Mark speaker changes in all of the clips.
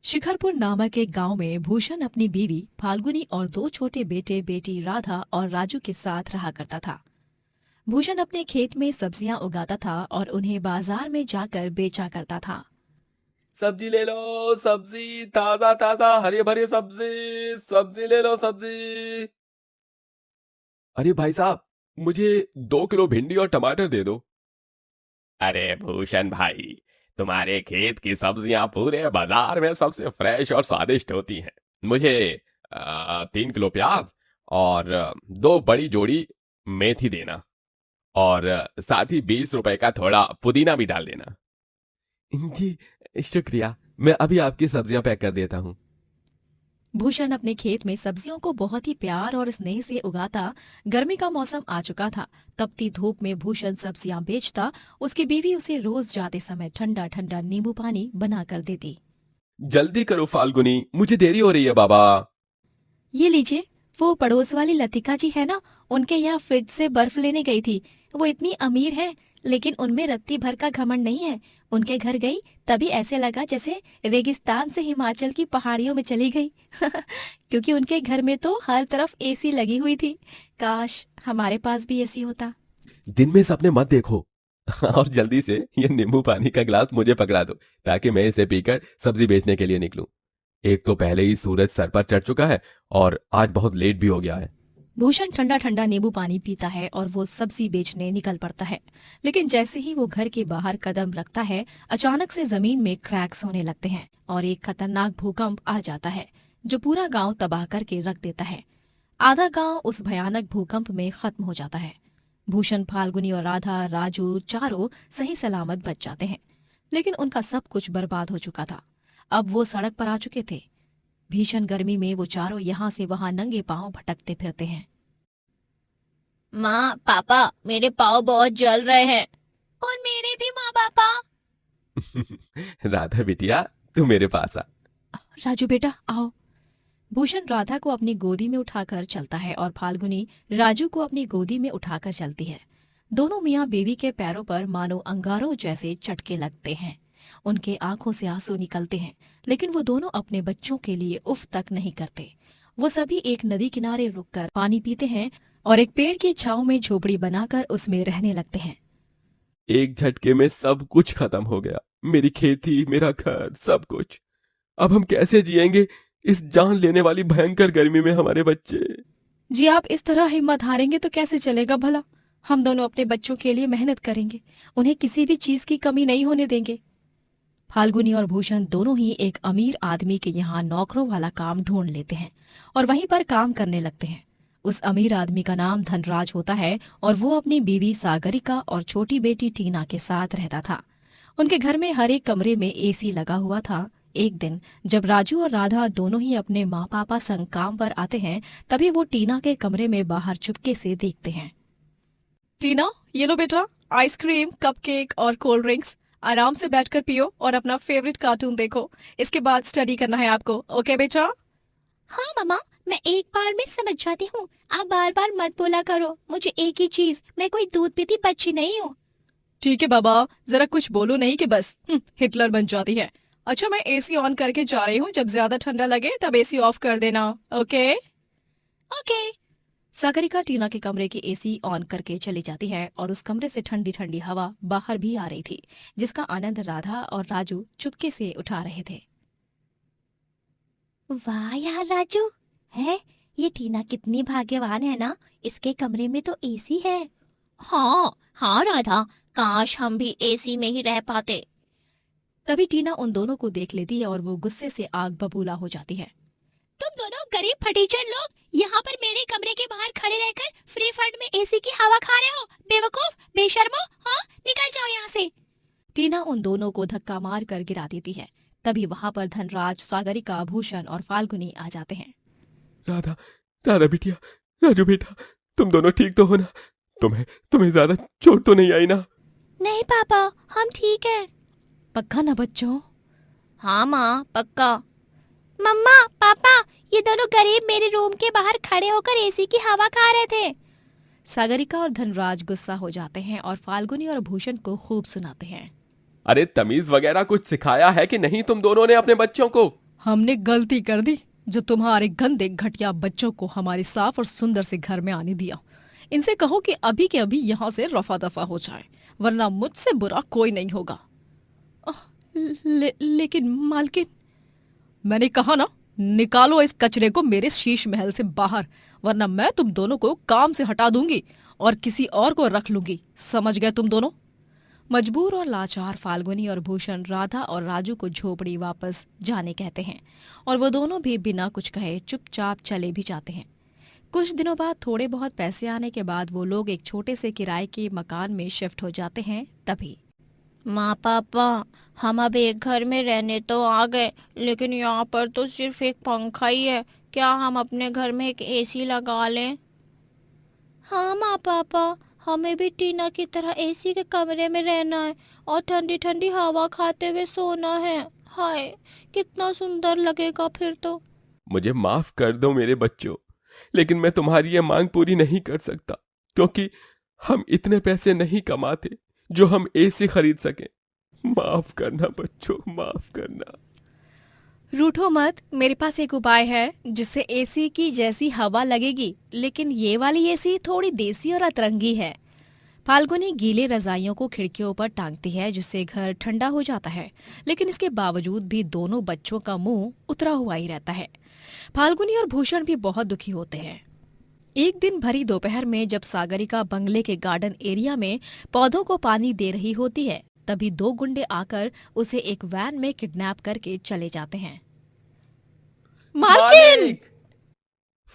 Speaker 1: शिखरपुर नामक एक गांव में भूषण अपनी बीवी फाल्गुनी और दो छोटे बेटे बेटी राधा और राजू के साथ रहा करता था। भूषण अपने खेत में सब्जियां उगाता था और उन्हें बाजार में जाकर बेचा करता था।
Speaker 2: सब्जी ले लो, सब्जी ताजा ताजा हरी भरी सब्जी, सब्जी ले लो सब्जी। अरे भाई साहब, मुझे 2 किलो भिंडी और टमाटर दे दो। अरे भूषण भाई, तुम्हारे खेत की सब्जियां पूरे बाजार में सबसे फ्रेश और स्वादिष्ट होती हैं। मुझे 3 किलो प्याज और 2 बड़ी जोड़ी मेथी देना, और साथ ही 20 रुपए का थोड़ा पुदीना भी डाल देना। जी, शुक्रिया। मैं अभी आपकी सब्जियां पैक कर देता हूँ।
Speaker 1: भूषण अपने खेत में सब्जियों को बहुत ही प्यार और स्नेह से उगाता। गर्मी का मौसम आ चुका था। तपती धूप में भूषण सब्जियां बेचता। उसकी बीवी उसे रोज जाते समय ठंडा ठंडा नींबू पानी बना कर देती।
Speaker 2: जल्दी करो फाल्गुनी, मुझे देरी हो रही है बाबा।
Speaker 1: ये लीजिए, वो पड़ोस वाली लतिका जी है ना, उनके यहाँ फ्रिज से बर्फ लेने गई थी। वो इतनी अमीर है, लेकिन उनमें रत्ती भर का घमंड नहीं है। उनके घर गई तभी ऐसे लगा जैसे रेगिस्तान से हिमाचल की पहाड़ियों में चली गई। क्योंकि उनके घर में तो हर तरफ एसी लगी हुई थी। काश हमारे पास भी एसी होता।
Speaker 2: दिन में सपने मत देखो। और जल्दी से ये नींबू पानी का गिलास मुझे पकड़ा दो, ताकि मैं इसे पीकर सब्जी बेचने के लिए निकलूं। एक तो पहले ही सूरज सर पर चढ़ चुका है और आज बहुत लेट भी हो गया है।
Speaker 1: भूषण ठंडा ठंडा नींबू पानी पीता है और वो सब्जी बेचने निकल पड़ता है। लेकिन जैसे ही वो घर के बाहर कदम रखता है, अचानक से जमीन में क्रैक्स होने लगते हैं और एक खतरनाक भूकंप आ जाता है जो पूरा गांव तबाह करके रख देता है। आधा गांव उस भयानक भूकंप में खत्म हो जाता है। भूषण, फाल्गुनी और राधा, राजू चारों सही सलामत बच जाते हैं। लेकिन उनका सब कुछ बर्बाद हो चुका था। अब वो सड़क पर आ चुके थे। भीषण गर्मी में वो चारों यहाँ से वहां नंगे पांव भटकते फिरते हैं।
Speaker 3: माँ पापा, मेरे पाँव बहुत जल रहे हैं। और मेरे भी माँ पापा।
Speaker 2: राधा बिटिया, तू मेरे पास आ।
Speaker 1: राजू बेटा आओ। भूषण राधा को अपनी गोदी में उठाकर चलता है और फाल्गुनी राजू को अपनी गोदी में उठाकर चलती है। दोनों मियाँ बीवी के पैरों पर मानो अंगारों जैसे चटके लगते हैं। उनके आंखों से आंसू निकलते हैं, लेकिन वो दोनों अपने बच्चों के लिए उफ तक नहीं करते। वो सभी एक नदी किनारे रुककर पानी पीते हैं और एक पेड़ की छांव में झोपड़ी बनाकर उसमें रहने लगते हैं।
Speaker 2: एक झटके में सब कुछ खत्म हो गया, मेरी खेती, मेरा घर, सब कुछ। अब हम कैसे जिएंगे इस जान लेने वाली भयंकर गर्मी में, हमारे बच्चे।
Speaker 1: जी, आप इस तरह हिम्मत हारेंगे तो कैसे चलेगा भला। हम दोनों अपने बच्चों के लिए मेहनत करेंगे, उन्हें किसी भी चीज की कमी नहीं होने देंगे। फाल्गुनी और भूषण दोनों ही एक अमीर आदमी के यहाँ नौकरों वाला काम ढूंढ लेते हैं और वहीं पर काम करने लगते हैं। उस अमीर आदमी का नाम धनराज होता है और वो अपनी बीवी सागरिका और छोटी बेटी टीना के साथ रहता था। उनके घर में हर एक कमरे में एसी लगा हुआ था। एक दिन जब राजू और राधा दोनों ही अपने माँ पापा संग काम पर आते हैं, तभी वो टीना के कमरे में बाहर चुपके से देखते हैं। टीना, ये लो बेटा, आइसक्रीम, कपकेक और कोल्ड ड्रिंक्स। आराम से बैठकर पियो और अपना फेवरेट कार्टून देखो। इसके बाद स्टडी करना है आपको, ओके बेटा?
Speaker 3: हाँ मम्मा, मैं एक बार में समझ जाती हूँ। आप बार बार मत बोला करो। मुझे एक ही चीज, मैं कोई दूध पीती बच्ची नहीं हूँ।
Speaker 1: ठीक है बाबा, जरा कुछ बोलो नहीं कि बस हिटलर बन जाती है। अच्छा, मैं एसी ऑन करके जा रही हूँ। जब ज्यादा ठंडा लगे तब एसी ऑफ कर देना, ओके?
Speaker 3: ओके।
Speaker 1: सागरिका टीना के कमरे की एसी ऑन करके चली जाती है और उस कमरे से ठंडी ठंडी हवा बाहर भी आ रही थी, जिसका आनंद राधा और राजू चुपके से उठा रहे थे।
Speaker 3: वाह यार राजू, है ये टीना कितनी भाग्यवान है ना, इसके कमरे में तो एसी है। हाँ हाँ राधा, काश हम भी एसी में ही रह पाते।
Speaker 1: तभी टीना उन दोनों को देख लेती है और वो गुस्से से आग बबूला हो जाती है।
Speaker 3: तुम दोनों गरीब फटीचर लोग यहाँ पर मेरे कमरे के बाहर खड़े रहकर फ्री फंड में एसी की हवा खा रहे हो। बेवकूफ, बेशर्मो, हाँ निकल जाओ यहाँ से।
Speaker 1: टीना उन दोनों को धक्का मार कर गिरा देती है। तभी वहां पर धनराज, सागरिका, भूषण और फाल्गुनी आ जाते हैं।
Speaker 2: राधा, राधा बिटिया, राजू बेटा, तुम दोनों ठीक तो हो ना? तुम्हें तुम्हें ज्यादा चोट तो नहीं आई ना?
Speaker 3: नहीं पापा, हम ठीक है।
Speaker 1: पक्का ना बच्चों?
Speaker 3: हाँ माँ, पक्का। मम्मा पापा, ये दोनों गरीब मेरे रूम के बाहर खड़े होकर एसी की हवा खा रहे थे।
Speaker 1: सागरिका और धनराज गुस्सा हो जाते हैं और फाल्गुनी और भूषण को खूब सुनाते हैं।
Speaker 2: अरे तमीज वगैरह कुछ सिखाया है कि नहीं तुम दोनों ने अपने बच्चों को?
Speaker 1: हमने गलती कर दी जो तुम्हारे गंदे घटिया बच्चों को हमारे साफ और सुंदर से घर में आने दिया। इनसे कहो कि अभी के अभी यहाँ से रफा दफा हो जाए, वरना मुझसे बुरा कोई नहीं होगा। लेकिन मालकिन, मैंने कहा ना, निकालो इस कचरे को मेरे शीश महल से बाहर, वरना मैं तुम दोनों को काम से हटा दूंगी और किसी और को रख लूंगी। समझ गए तुम दोनों? मजबूर और लाचार फाल्गुनी और भूषण राधा और राजू को झोपड़ी वापस जाने कहते हैं और वो दोनों भी बिना कुछ कहे चुपचाप चले भी जाते हैं। कुछ दिनों बाद थोड़े बहुत पैसे आने के बाद वो लोग एक छोटे से किराए के मकान में शिफ्ट हो जाते हैं। तभी
Speaker 3: माँ पापा, हम अब एक घर में रहने तो आ गए, लेकिन यहाँ पर तो सिर्फ एक पंखा ही है। क्या हम अपने घर में एक एसी लगा लें? हाँ माँ पापा, हमें भी टीना की तरह एसी के कमरे में रहना है और ठंडी ठंडी हवा खाते हुए सोना है। हाय, कितना सुंदर लगेगा फिर तो।
Speaker 2: मुझे माफ कर दो मेरे बच्चों, लेकिन मैं तुम्हारी ये मांग पूरी नहीं कर सकता, क्योंकि हम इतने पैसे नहीं कमाते जो हम एसी खरीद सकें। माफ करना बच्चों, माफ करना।
Speaker 1: रूठो मत, मेरे पास एक उपाय है जिससे एसी की जैसी हवा लगेगी, लेकिन ये वाली एसी थोड़ी देसी और अतरंगी है। फाल्गुनी गीले रजाइयों को खिड़कियों पर टांगती है जिससे घर ठंडा हो जाता है, लेकिन इसके बावजूद भी दोनों बच्चों का मुंह उतरा हुआ ही रहता है। फाल्गुनी और भूषण भी बहुत दुखी होते हैं। एक दिन भरी दोपहर में जब सागरिका बंगले के गार्डन एरिया में पौधों को पानी दे रही होती है, तभी दो गुंडे आकर उसे एक वैन में किडनैप करके चले जाते हैं। मालकिन!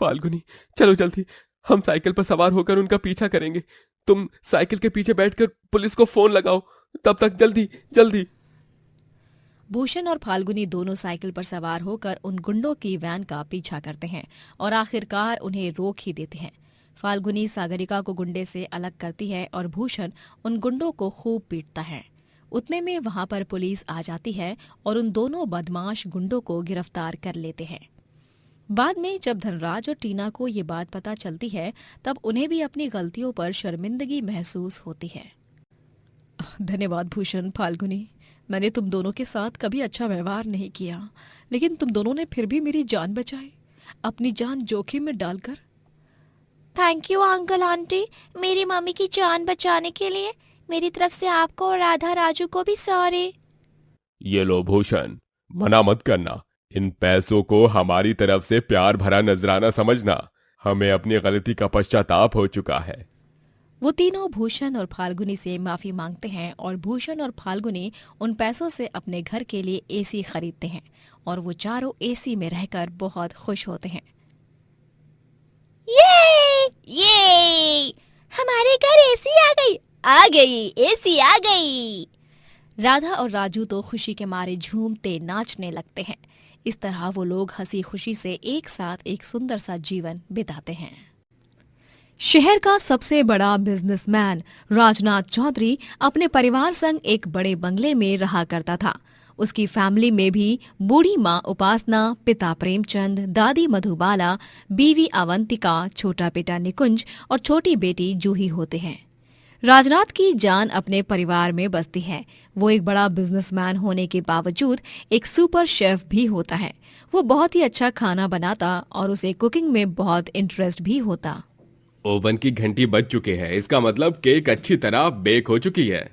Speaker 2: फाल्गुनी, चलो जल्दी, हम साइकिल पर सवार होकर उनका पीछा करेंगे। तुम साइकिल के पीछे बैठकर पुलिस को फोन लगाओ, तब तक जल्दी जल्दी।
Speaker 1: भूषण और फाल्गुनी दोनों साइकिल पर सवार होकर उन गुंडों की वैन का पीछा करते हैं और आखिरकार उन्हें रोक ही देते हैं। फाल्गुनी सागरिका को गुंडे से अलग करती है और भूषण उन गुंडों को खूब पीटता है। उतने में वहां पर पुलिस आ जाती है और उन दोनों बदमाश गुंडों को गिरफ्तार कर लेते हैं। बाद में जब धनराज और टीना को ये बात पता चलती है, तब उन्हें भी अपनी गलतियों पर शर्मिंदगी महसूस होती है। धन्यवाद भूषण, फाल्गुनी, मैंने तुम दोनों के साथ कभी अच्छा व्यवहार नहीं किया, लेकिन तुम दोनों ने फिर भी मेरी जान बचाई, अपनी जान जोखिम में डालकर।
Speaker 3: थैंक यू अंकल आंटी, मेरी मम्मी की जान बचाने के लिए। मेरी तरफ से आपको और राधा राजू को भी सॉरी।
Speaker 2: ये लो भूषण, मना मत करना। इन पैसों को हमारी तरफ से प्यार भरा नजराना समझना। हमें अपनी गलती का पश्चाताप हो चुका है।
Speaker 1: वो तीनों भूषण और फाल्गुनी से माफी मांगते हैं और भूषण और फाल्गुनी उन पैसों से अपने घर के लिए एसी खरीदते हैं और वो चारों एसी में रहकर बहुत खुश होते हैं।
Speaker 3: ये हमारे घर एसी आ गई, एसी आ गई।
Speaker 1: राधा और राजू तो खुशी के मारे झूमते नाचने लगते हैं। इस तरह वो लोग हंसी खुशी से एक साथ एक सुंदर सा जीवन बिताते हैं। शहर का सबसे बड़ा बिजनेसमैन राजनाथ चौधरी अपने परिवार संग एक बड़े बंगले में रहा करता था। उसकी फैमिली में भी बूढ़ी माँ उपासना, पिता प्रेमचंद, दादी मधुबाला, बीवी अवंतिका, छोटा बेटा निकुंज और छोटी बेटी जूही होते हैं। राजनाथ की जान अपने परिवार में बसती है। वो एक बड़ा बिजनेसमैन होने के बावजूद एक सुपर शेफ भी होता है। वो बहुत ही अच्छा खाना बनाता और उसे कुकिंग में बहुत इंटरेस्ट भी होता।
Speaker 2: ओवन की घंटी बज चुके हैं, इसका मतलब केक अच्छी तरह बेक हो चुकी है।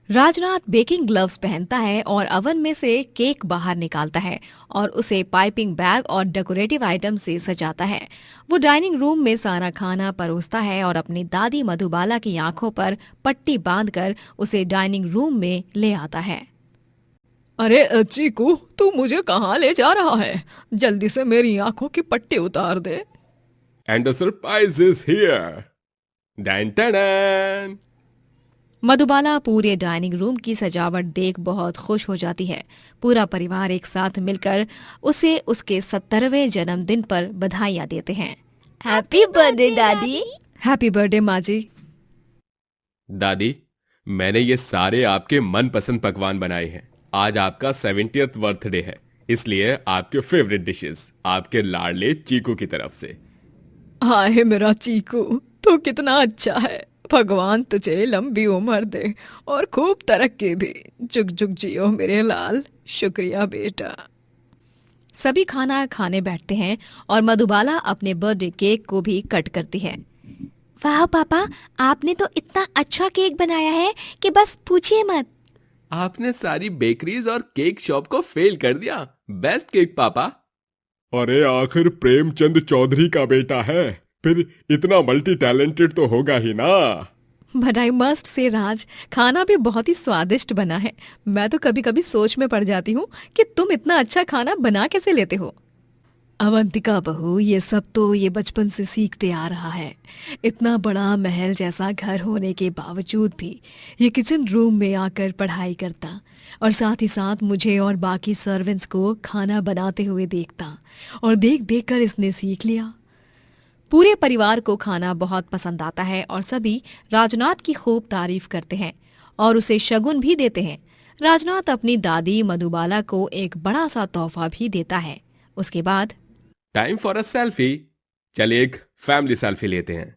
Speaker 1: राजनाथ बेकिंग ग्लव्स पहनता है और ओवन में से केक बाहर निकालता है और उसे पाइपिंग बैग और डेकोरेटिव आइटम से सजाता है। वो डाइनिंग रूम में सारा खाना परोसता है और अपनी दादी मधुबाला की आंखों पर पट्टी बांधकर उसे डाइनिंग रूम में ले आता है। अरे चीकू, तू मुझे कहाँ ले जा रहा है? जल्दी से मेरी आंखों की पट्टी उतार दे।
Speaker 2: And the surprise is here. Done done done.
Speaker 1: Madhubala पूरे डाइनिंग रूम की सजावट देख बहुत खुश हो जाती है। पूरा परिवार एक साथ मिलकर उसे उसके 70वें जन्मदिन पर बधाइयां देते हैं।
Speaker 3: हैप्पी बर्थडे दादी।
Speaker 1: हैप्पी बर्थडे माँ जी।
Speaker 2: दादी, मैंने ये सारे आपके मनपसंद पकवान बनाए हैं। आज आपका 70th बर्थडे है, इसलिए आपके फेवरेट डिशेस आपके लाडले चीकू की तरफ से।
Speaker 1: हाय मेरा चीकू, तो कितना अच्छा है। भगवान तुझे लंबी उम्र दे और खूब तरक्की भी। जुग जुग जियो मेरे लाल। शुक्रिया बेटा। सभी खाना खाने बैठते हैं और मधुबाला अपने बर्थडे केक को भी कट करती है।
Speaker 3: वाह पापा, आपने तो इतना अच्छा केक बनाया है कि बस पूछिए मत।
Speaker 2: आपने सारी बेकरीज और केक शॉप को फेल कर दिया। बेस्ट केक पापा।
Speaker 4: अरे आखिर प्रेमचंद चौधरी का बेटा है, फिर इतना मल्टी टैलेंटेड तो होगा ही ना।
Speaker 1: बट आई मस्ट से राज, खाना भी बहुत ही स्वादिष्ट बना है। मैं तो कभी कभी सोच में पड़ जाती हूँ कि तुम इतना अच्छा खाना बना कैसे लेते हो। अवंतिका बहू, ये सब तो ये बचपन से सीखते आ रहा है। इतना बड़ा महल जैसा घर होने के बावजूद भी ये किचन रूम में आकर पढ़ाई करता और साथ ही साथ मुझे और बाकी सर्वेंट्स को खाना बनाते हुए देखता, और देख देख कर इसने सीख लिया। पूरे परिवार को खाना बहुत पसंद आता है और सभी राजनाथ की खूब तारीफ करते हैं और उसे शगुन भी देते हैं। राजनाथ अपनी दादी मधुबाला को एक बड़ा सा तोहफा भी देता है। उसके बाद
Speaker 2: टाइम फॉर अ सेल्फी। चलिए एक फैमिली सेल्फी लेते हैं।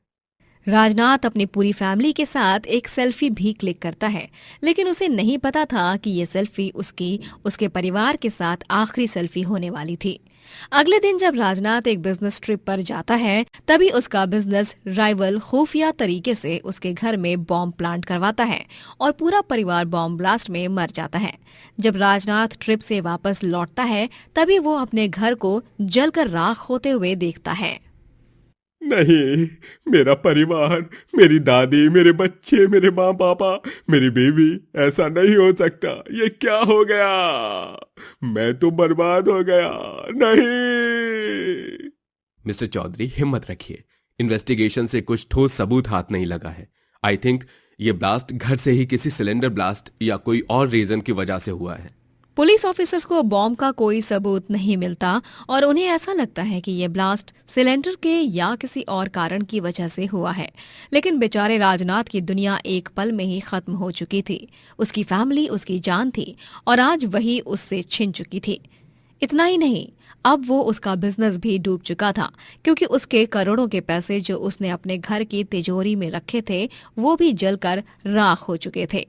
Speaker 1: राजनाथ अपनी पूरी फैमिली के साथ एक सेल्फी भी क्लिक करता है, लेकिन उसे नहीं पता था कि ये सेल्फी उसके परिवार के साथ आखिरी सेल्फी होने वाली थी। अगले दिन जब राजनाथ एक बिजनेस ट्रिप पर जाता है, तभी उसका बिजनेस राइवल खुफिया तरीके से उसके घर में बॉम्ब प्लांट करवाता है और पूरा परिवार बॉम्ब ब्लास्ट में मर जाता है। जब राजनाथ ट्रिप से वापस लौटता है, तभी वो अपने घर को जलकर राख होते हुए देखता है।
Speaker 4: नहीं, मेरा परिवार, मेरी दादी, मेरे बच्चे, मेरे माँ पापा, मेरी बीवी, ऐसा नहीं हो सकता। ये क्या हो गया? मैं तो बर्बाद हो गया। नहीं।
Speaker 2: मिस्टर चौधरी, हिम्मत रखिए। इन्वेस्टिगेशन से कुछ ठोस सबूत हाथ नहीं लगा है। आई थिंक ये ब्लास्ट घर से ही किसी सिलेंडर ब्लास्ट या कोई और रीजन की वजह से हुआ है।
Speaker 1: पुलिस ऑफिसर्स को बॉम्ब का कोई सबूत नहीं मिलता और उन्हें ऐसा लगता है कि ये ब्लास्ट सिलेंडर के या किसी और कारण की वजह से हुआ है। लेकिन बेचारे राजनाथ की दुनिया एक पल में ही खत्म हो चुकी थी। उसकी फैमिली उसकी जान थी और आज वही उससे छिन चुकी थी। इतना ही नहीं, अब वो उसका बिजनेस भी डूब चुका था, क्योंकि उसके करोड़ों के पैसे जो उसने अपने घर की तिजोरी में रखे थे वो भी जलकर राख हो चुके थे।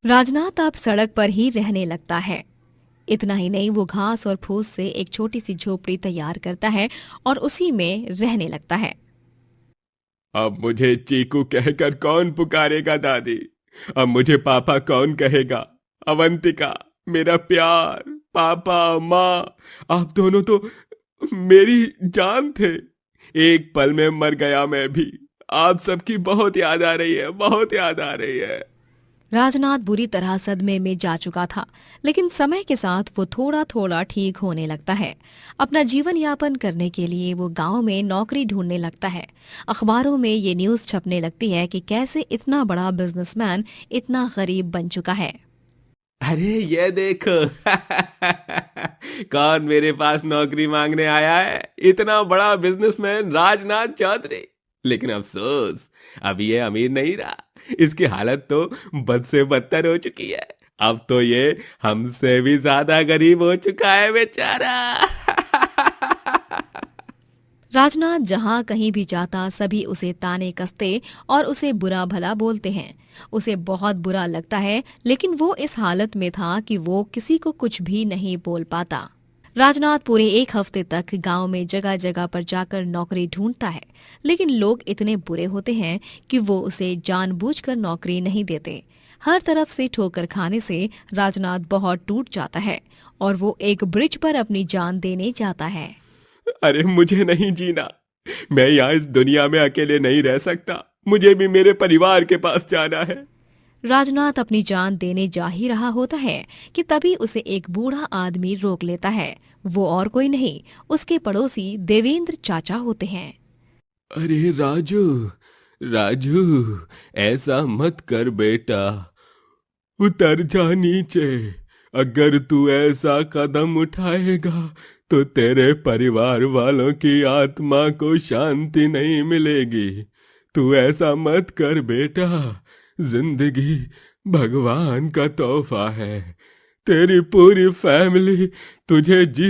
Speaker 1: राजनाथ अब सड़क पर ही रहने लगता है। इतना ही नहीं, वो घास और फूस से एक छोटी सी झोपड़ी तैयार करता है और उसी में रहने लगता है।
Speaker 4: अब मुझे चीकू कहकर कौन पुकारेगा दादी? अब मुझे पापा कौन कहेगा? अवंतिका, मेरा प्यार, पापा, माँ, आप दोनों तो मेरी जान थे। एक पल में मर गया मैं भी। आप सबकी बहुत याद आ रही है, बहुत याद आ रही है।
Speaker 1: राजनाथ बुरी तरह सदमे में जा चुका था, लेकिन समय के साथ वो थोड़ा थोड़ा ठीक होने लगता है। अपना जीवन यापन करने के लिए वो गांव में नौकरी ढूंढने लगता है। अखबारों में ये न्यूज़ छपने लगती है कि कैसे इतना बड़ा बिजनेसमैन इतना गरीब बन चुका है।
Speaker 2: अरे ये देखो कौन मेरे पास नौकरी मांगने आया है? इतना बड़ा बिजनेसमैन राजनाथ चौधरी। लेकिन अफसोस, अब ये अमीर नहीं रहा। इसकी हालत तो बद से बदतर हो चुकी है। अब तो ये हमसे भी ज्यादा गरीब हो चुका है बेचारा।
Speaker 1: राजनाथ जहां कहीं भी जाता सभी उसे ताने कसते और उसे बुरा भला बोलते हैं। उसे बहुत बुरा लगता है, लेकिन वो इस हालत में था कि वो किसी को कुछ भी नहीं बोल पाता। राजनाथ पूरे एक हफ्ते तक गांव में जगह जगह पर जाकर नौकरी ढूंढता है, लेकिन लोग इतने बुरे होते हैं कि वो उसे जानबूझकर नौकरी नहीं देते। हर तरफ से ठोकर खाने से राजनाथ बहुत टूट जाता है और वो एक ब्रिज पर अपनी जान देने जाता है।
Speaker 4: अरे मुझे नहीं जीना। मैं यहाँ इस दुनिया में अकेले नहीं रह सकता। मुझे भी मेरे परिवार के पास जाना है।
Speaker 1: राजनाथ अपनी जान देने जा ही रहा होता है कि तभी उसे एक बूढ़ा आदमी रोक लेता है। वो और कोई नहीं, उसके पड़ोसी देवेंद्र चाचा होते हैं।
Speaker 2: अरे राजू, राजू, ऐसा मत कर बेटा।
Speaker 4: उतर जा नीचे। अगर तू ऐसा कदम उठाएगा तो तेरे परिवार वालों की आत्मा को शांति नहीं मिलेगी। तू ऐसा मत कर बेटा। जिंदगी भगवान का तोहफा है। तेरी पूरी फैमिली तुझे जी